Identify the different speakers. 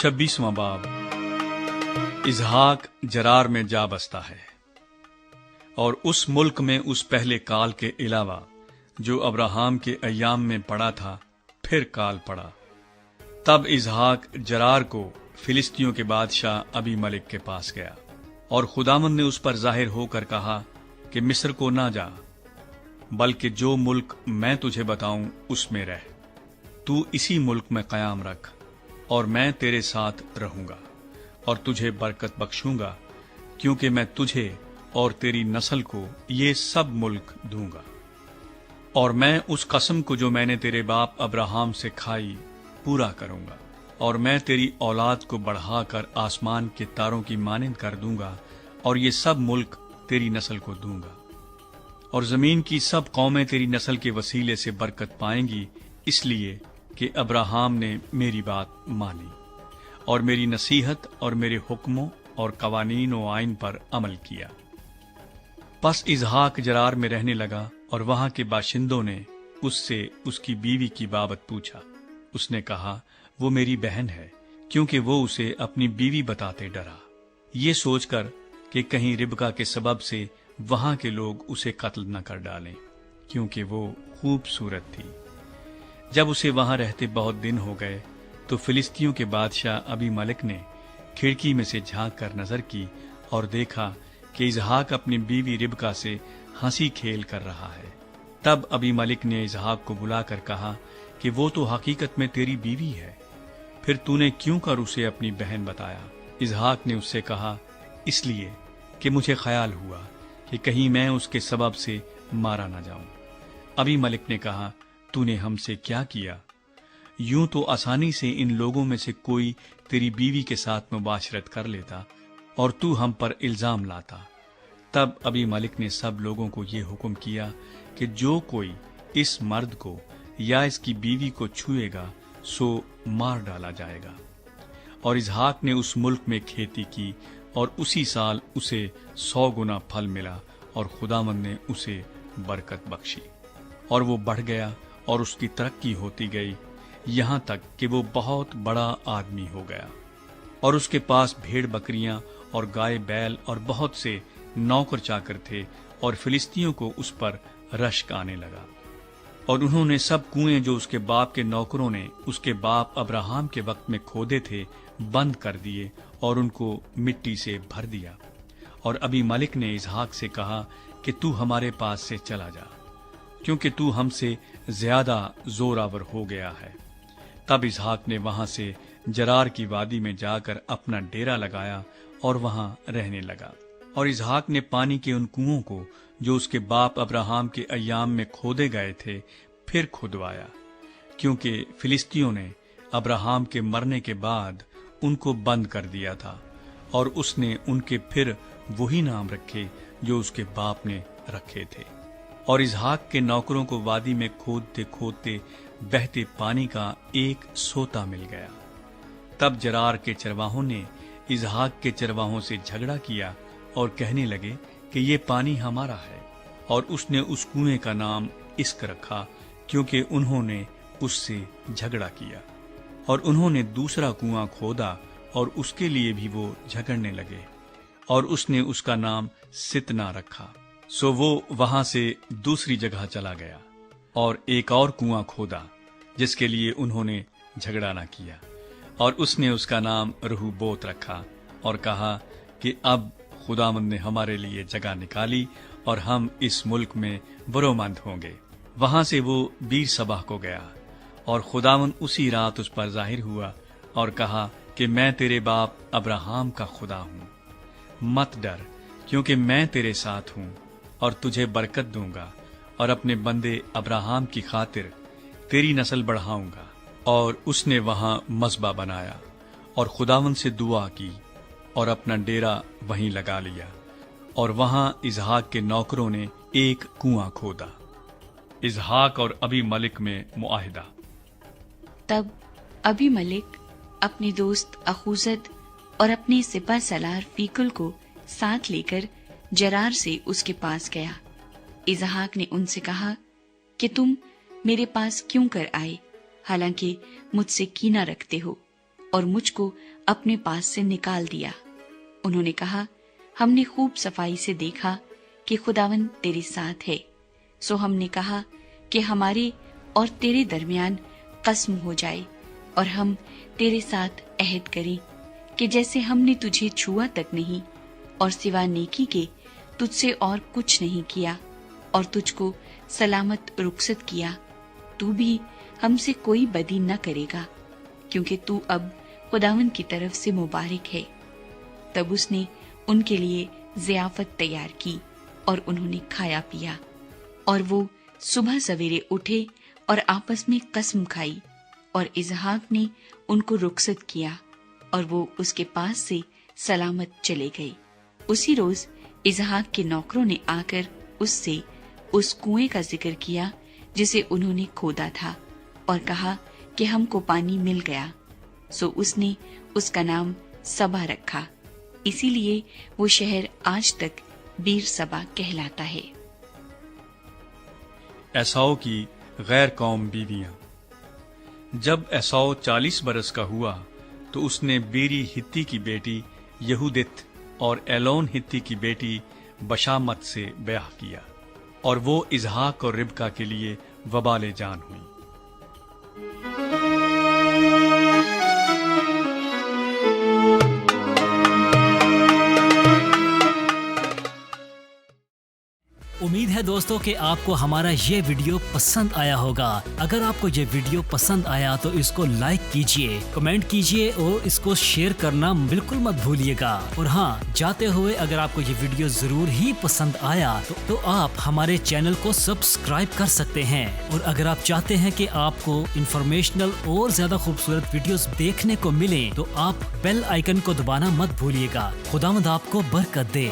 Speaker 1: 26واں باب۔ اسحاق جرار میں جا بستا ہے، اور اس ملک میں اس پہلے کال کے علاوہ جو ابراہام کے ایام میں پڑا تھا پھر کال پڑا۔ تب اسحاق جرار کو فلسطینیوں کے بادشاہ ابی ملک کے پاس گیا، اور خداوند نے اس پر ظاہر ہو کر کہا کہ مصر کو نہ جا، بلکہ جو ملک میں تجھے بتاؤں اس میں رہ۔ تو اسی ملک میں قیام رکھ، اور میں تیرے ساتھ رہوں گا اور تجھے برکت بخشوں گا، کیونکہ میں تجھے اور تیری نسل کو یہ سب ملک دوں گا، اور میں اس قسم کو جو میں نے تیرے باپ ابراہام سے کھائی پورا کروں گا، اور میں تیری اولاد کو بڑھا کر آسمان کے تاروں کی مانند کر دوں گا، اور یہ سب ملک تیری نسل کو دوں گا، اور زمین کی سب قومیں تیری نسل کے وسیلے سے برکت پائیں گی، اس لیے کہ ابراہام نے میری بات مانی اور میری نصیحت اور میرے حکموں اور قوانین و آئین پر عمل کیا۔ پس اسحاق جرار میں رہنے لگا، اور وہاں کے باشندوں نے اس سے اس کی بیوی کی بابت پوچھا۔ اس نے کہا، وہ میری بہن ہے، کیونکہ وہ اسے اپنی بیوی بتاتے ڈرا، یہ سوچ کر کہ کہیں ربکا کے سبب سے وہاں کے لوگ اسے قتل نہ کر ڈالیں، کیونکہ وہ خوبصورت تھی۔ جب اسے وہاں رہتے بہت دن ہو گئے تو فلسطینیوں کے بادشاہ ابی ملک نے کھڑکی میں سے جھانک کر نظر کی اور دیکھا کہ اسحاق اپنی بیوی ربکا سے ہنسی کھیل کر رہا ہے۔ تب ابی ملک نے اسحاق کو بلا کر کہا کہ وہ تو حقیقت میں تیری بیوی ہے، پھر تو نے کیوں کر اسے اپنی بہن بتایا؟ اسحاق نے اس سے کہا، اس لیے کہ مجھے خیال ہوا کہ کہیں میں اس کے سبب سے مارا نہ جاؤں۔ ابی ملک نے کہا، تو نے ہم سے کیا کیا؟ یوں تو آسانی سے ان لوگوں میں سے کوئی تیری بیوی کے ساتھ مباشرت کر لیتا اور تو ہم پر الزام لاتا۔ تب ابی ملک نے سب لوگوں کو یہ حکم کیا کہ جو کوئی اس مرد کو یا اس کی بیوی کو چھوئے گا سو مار ڈالا جائے گا۔ اور اسحاق نے اس ملک میں کھیتی کی، اور اسی سال اسے 100 گنا پھل ملا، اور خداوند نے اسے برکت بخشی، اور وہ بڑھ گیا اور اس کی ترقی ہوتی گئی، یہاں تک کہ وہ بہت بڑا آدمی ہو گیا، اور اس کے پاس بھیڑ بکریاں اور گائے بیل اور بہت سے نوکر چاکر تھے، اور فلسطینیوں کو اس پر رشک آنے لگا۔ اور انہوں نے سب کنویں جو اس کے باپ کے نوکروں نے اس کے باپ ابراہام کے وقت میں کھودے تھے بند کر دیے، اور ان کو مٹی سے بھر دیا۔ اور ابی ملک نے اسحاق سے کہا کہ تو ہمارے پاس سے چلا جا، کیونکہ تو ہم سے زیادہ زوراور ہو گیا ہے۔ تب اسحاق نے وہاں سے جرار کی وادی میں جا کر اپنا ڈیرا لگایا اور وہاں رہنے لگا۔ اور اسحاق نے پانی کے ان کنووں کو جو اس کے باپ ابراہام کے ایام میں کھودے گئے تھے پھر کھدوایا، کیونکہ فلسطینیوں نے ابراہام کے مرنے کے بعد ان کو بند کر دیا تھا، اور اس نے ان کے پھر وہی نام رکھے جو اس کے باپ نے رکھے تھے۔ اور اسحاق کے نوکروں کو وادی میں کھودتے کھودتے بہتے پانی کا ایک سوتا مل گیا۔ تب جرار کے چرواہوں نے اسحاق کے چرواہوں سے جھگڑا کیا اور کہنے لگے کہ یہ پانی ہمارا ہے، اور اس نے اس کنویں کا نام اسک رکھا، کیونکہ انہوں نے اس سے جھگڑا کیا۔ اور انہوں نے دوسرا کنواں کھودا، اور اس کے لیے بھی وہ جھگڑنے لگے، اور اس نے اس کا نام ستنا رکھا۔ سو وہ وہاں سے دوسری جگہ چلا گیا اور ایک اور کنواں کھودا جس کے لیے انہوں نے جھگڑا نہ کیا، اور اس نے اس کا نام رہوبوت رکھا، اور کہا کہ اب خداوند نے ہمارے لیے جگہ نکالی اور ہم اس ملک میں برومند ہوں گے۔ وہاں سے وہ بیر صبح کو گیا، اور خداوند اسی رات اس پر ظاہر ہوا اور کہا کہ میں تیرے باپ ابراہام کا خدا ہوں، مت ڈر، کیونکہ میں تیرے ساتھ ہوں اور تجھے برکت دوں گا، اور اپنے بندے ابراہام کی خاطر تیری نسل بڑھاؤں گا۔ اور اس نے وہاں مذبح بنایا اور خداوند سے دعا کی، اور اپنا ڈیرا وہیں لگا لیا، اور وہاں اسحاق کے نوکروں نے ایک کنواں کھودا۔ اسحاق اور ابی ملک میں معاہدہ۔
Speaker 2: تب ابی ملک اپنے دوست اخوزد اور اپنے سپہ سالار فیکل کو ساتھ لے کر جرار سے اس کے پاس گیا۔ اسحاق نے ان سے کہا کہ تم میرے پاس کیوں کر آئے، حالانکہ مجھ سے کینہ رکھتے ہو؟ اور مجھ کو اپنے پاس سے نکال دیا۔ انہوں نے کہا، ہم نے خوب صفائی سے دیکھا کہ خداوند تیرے ساتھ ہے، سو ہم نے کہا کہ ہمارے اور تیرے درمیان قسم ہو جائے اور ہم تیرے ساتھ عہد کریں کہ جیسے ہم نے تجھے چھوا تک نہیں اور سوا نیکی کے تجھ سے اور کچھ نہیں کیا اور تجھ کو سلامت رخصت کیا، تو بھی ہم سے کوئی بدی نہ کرے گا، کیونکہ تو اب خداوند کی طرف سے مبارک ہے۔ تب اس نے ان کے لیے ضیافت تیار کی اور انہوں نے کھایا پیا، اور وہ صبح سویرے اٹھے اور آپس میں قسم کھائی، اور اسحاق نے ان کو رخصت کیا اور وہ اس کے پاس سے سلامت چلے گئے۔ اسی روز اسحاق کے نوکروں نے آ کر اس سے اس کنویں کا ذکر کیا جسے انہوں نے کھودا تھا، اور کہا کہ ہم کو پانی مل گیا، سو اس نے اس کا نام سبا رکھا، اسی لیے وہ شہر آج تک بیر سبا کہلاتا ہے۔
Speaker 1: ایساؤ کی غیر قوم بیویاں۔ جب ایساؤ 40 برس کا ہوا تو اس نے بیری ہتی کی بیٹی یہودت اور ایلون ہتی کی بیٹی بشامت سے بیاہ کیا، اور وہ اسحاق اور ربکا کے لیے وبال جان ہوئی۔
Speaker 3: امید ہے دوستوں کہ آپ کو ہمارا یہ ویڈیو پسند آیا ہوگا۔ اگر آپ کو یہ ویڈیو پسند آیا تو اس کو لائک کیجئے، کمنٹ کیجئے اور اس کو شیئر کرنا بالکل مت بھولیے گا۔ اور ہاں، جاتے ہوئے اگر آپ کو یہ ویڈیو ضرور ہی پسند آیا تو آپ ہمارے چینل کو سبسکرائب کر سکتے ہیں، اور اگر آپ چاہتے ہیں کہ آپ کو انفارمیشنل اور زیادہ خوبصورت ویڈیوز دیکھنے کو ملیں تو آپ بیل آئیکن کو دبانا مت بھولیے گا۔ خداوند آپ کو برکت دے۔